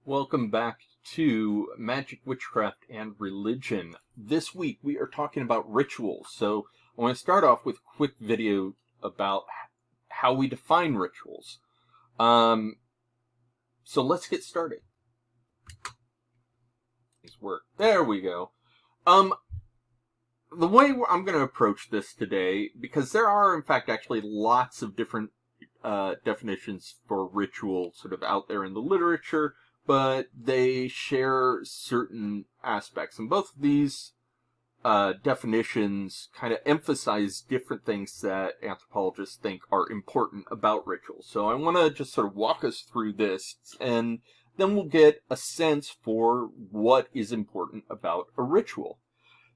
Welcome back to Magic, Witchcraft, and Religion. This week we are talking about rituals. So I want to start off with a quick video about how we define rituals. So let's get started. There we go. The way I'm going to approach this today, because there are in fact actually lots of different definitions for ritual sort of out there in the literature, but they share certain aspects. And both of these definitions kind of emphasize different things that anthropologists think are important about rituals. So I want to just sort of walk us through this, and then we'll get a sense for what is important about a ritual.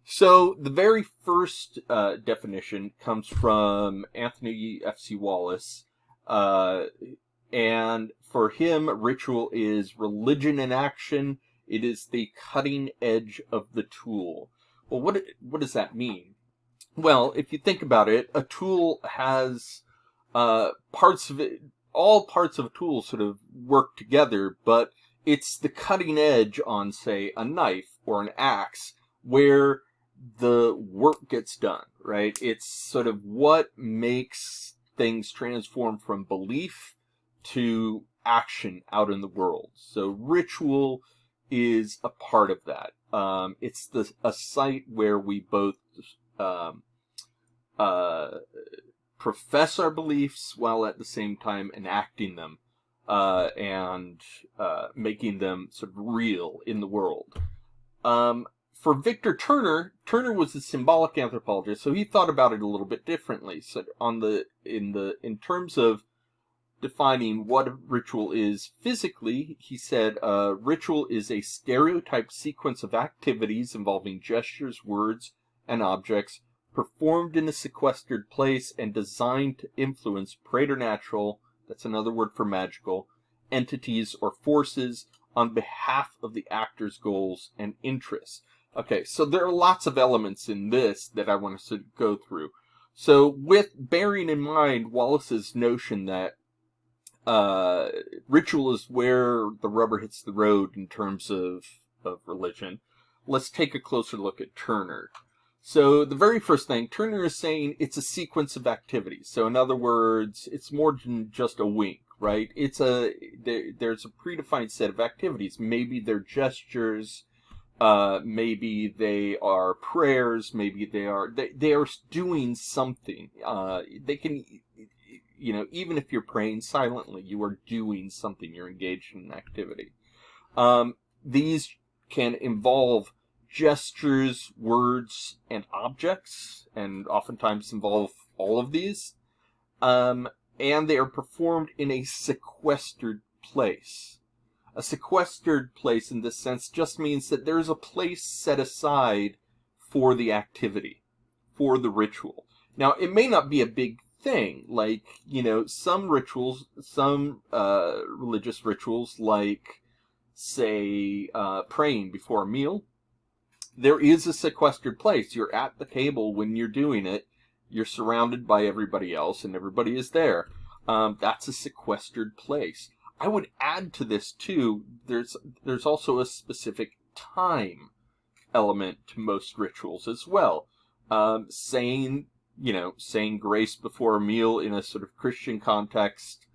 So the very first definition comes from Anthony F.C. Wallace, and for him, ritual is religion in action. It is the cutting edge of the tool. Well, what does that mean? Well, if you think about it, a tool has parts of it. All parts of a tool sort of work together, but it's the cutting edge on, say, a knife or an axe where the work gets done, right? It's sort of what makes things transform from belief to action out in the world. So ritual is a part of that. It's a site where we both profess our beliefs while at the same time enacting them and making them sort of real in the world. For Victor Turner, Turner was a symbolic anthropologist, so he thought about it a little bit differently. So in terms of defining what a ritual is physically, he said, ritual is a stereotyped sequence of activities involving gestures, words, and objects performed in a sequestered place and designed to influence preternatural, that's another word for magical, entities or forces on behalf of the actor's goals and interests. Okay, so there are lots of elements in this that I want us to go through. So with bearing in mind Wallace's notion that ritual is where the rubber hits the road in terms of religion, let's take a closer look at Turner. So the very first thing, Turner is saying it's a sequence of activities. So in other words, it's more than just a wink, right? There's a predefined set of activities. Maybe they're gestures, maybe they are prayers, maybe they are doing something. They can, even if you're praying silently, you are doing something. You're engaged in an activity. These can involve gestures, words, and objects, and oftentimes involve all of these. And they are performed in a sequestered place. A sequestered place in this sense just means that there's a place set aside for the activity, for the ritual. Now, it may not be a big thing, like, some rituals, some religious rituals, like, say, praying before a meal. There is a sequestered place. You're at the table when you're doing it. You're surrounded by everybody else, and everybody is there. That's a sequestered place. I would add to this, too, there's also a specific time element to most rituals as well. Saying grace before a meal in a sort of Christian context,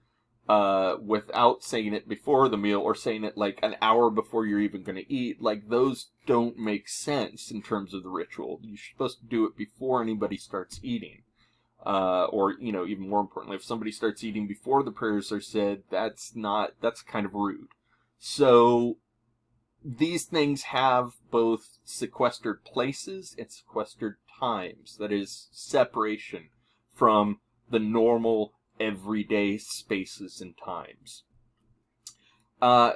without saying it before the meal, or saying it like an hour before you're even going to eat, like those don't make sense in terms of the ritual. You're supposed to do it before anybody starts eating. Or, even more importantly, if somebody starts eating before the prayers are said, that's kind of rude. So these things have both sequestered places and sequestered times. That is, separation from the normal everyday spaces and times.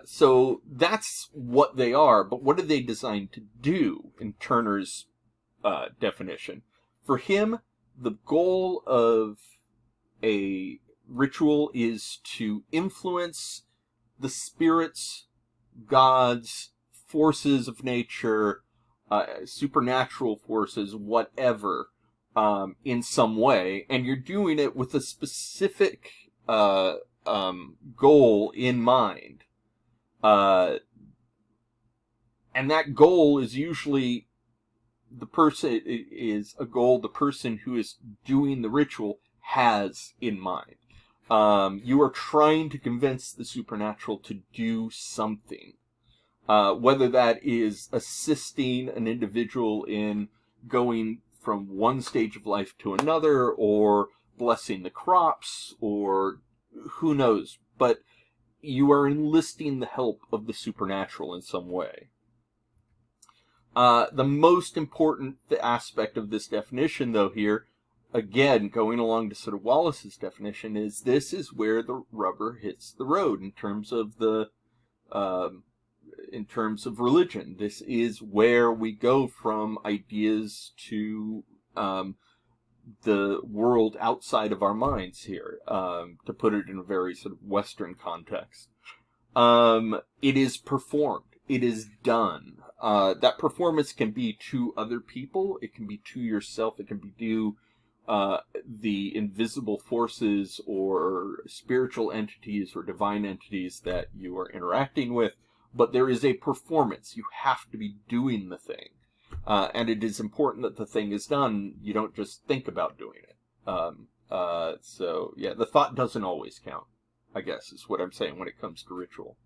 So that's what they are, but what are they designed to do in Turner's definition? For him, the goal of a ritual is to influence the spirits, gods, forces of nature, supernatural forces, whatever, in some way, and you're doing it with a specific goal in mind. And that goal is usually the person who is doing the ritual has in mind. You are trying to convince the supernatural to do something. Whether that is assisting an individual in going from one stage of life to another, or blessing the crops, or who knows. But you are enlisting the help of the supernatural in some way. The most important aspect of this definition, though, here, again, going along to sort of Wallace's definition, is this is where the rubber hits the road in terms of religion. This is where we go from ideas to the world outside of our minds here, to put it in a very sort of Western context. It is performed. It is done. That performance can be to other people. It can be to yourself. It can be to the invisible forces or spiritual entities or divine entities that you are interacting with. But there is a performance. You have to be doing the thing. And it is important that the thing is done. You don't just think about doing it. So, yeah, the thought doesn't always count, I guess, is what I'm saying when it comes to ritual.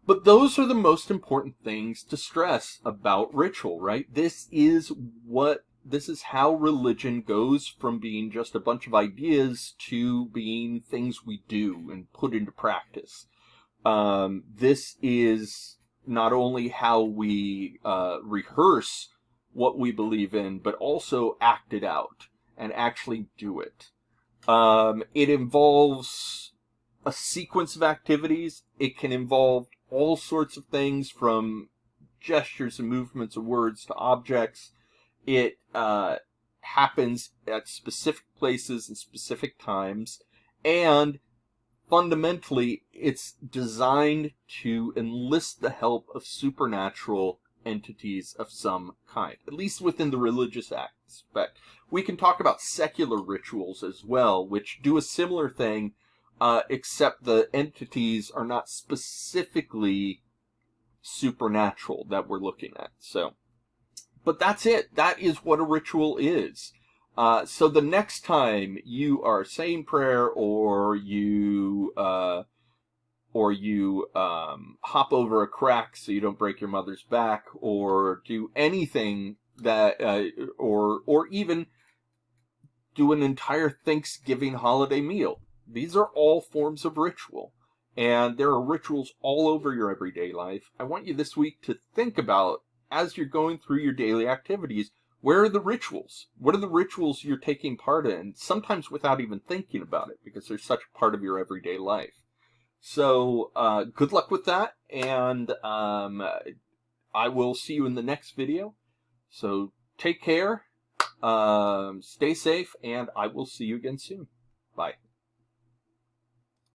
But those are the most important things to stress about ritual, right? This is how religion goes from being just a bunch of ideas to being things we do and put into practice. This is not only how we rehearse what we believe in, but also act it out and actually do it. It involves a sequence of activities. It can involve all sorts of things, from gestures and movements of words to objects. It happens at specific places and specific times, and fundamentally, it's designed to enlist the help of supernatural entities of some kind, at least within the religious aspect. We can talk about secular rituals as well, which do a similar thing, except the entities are not specifically supernatural that we're looking at. So, but that's it. That is what a ritual is. So the next time you are saying prayer, or you hop over a crack so you don't break your mother's back, or do anything that, or even do an entire Thanksgiving holiday meal. These are all forms of ritual, and there are rituals all over your everyday life. I want you this week to think about, as you're going through your daily activities, where are the rituals? What are the rituals you're taking part in? Sometimes without even thinking about it, because they're such a part of your everyday life. So, good luck with that, and I will see you in the next video. So, take care, stay safe, and I will see you again soon. Bye.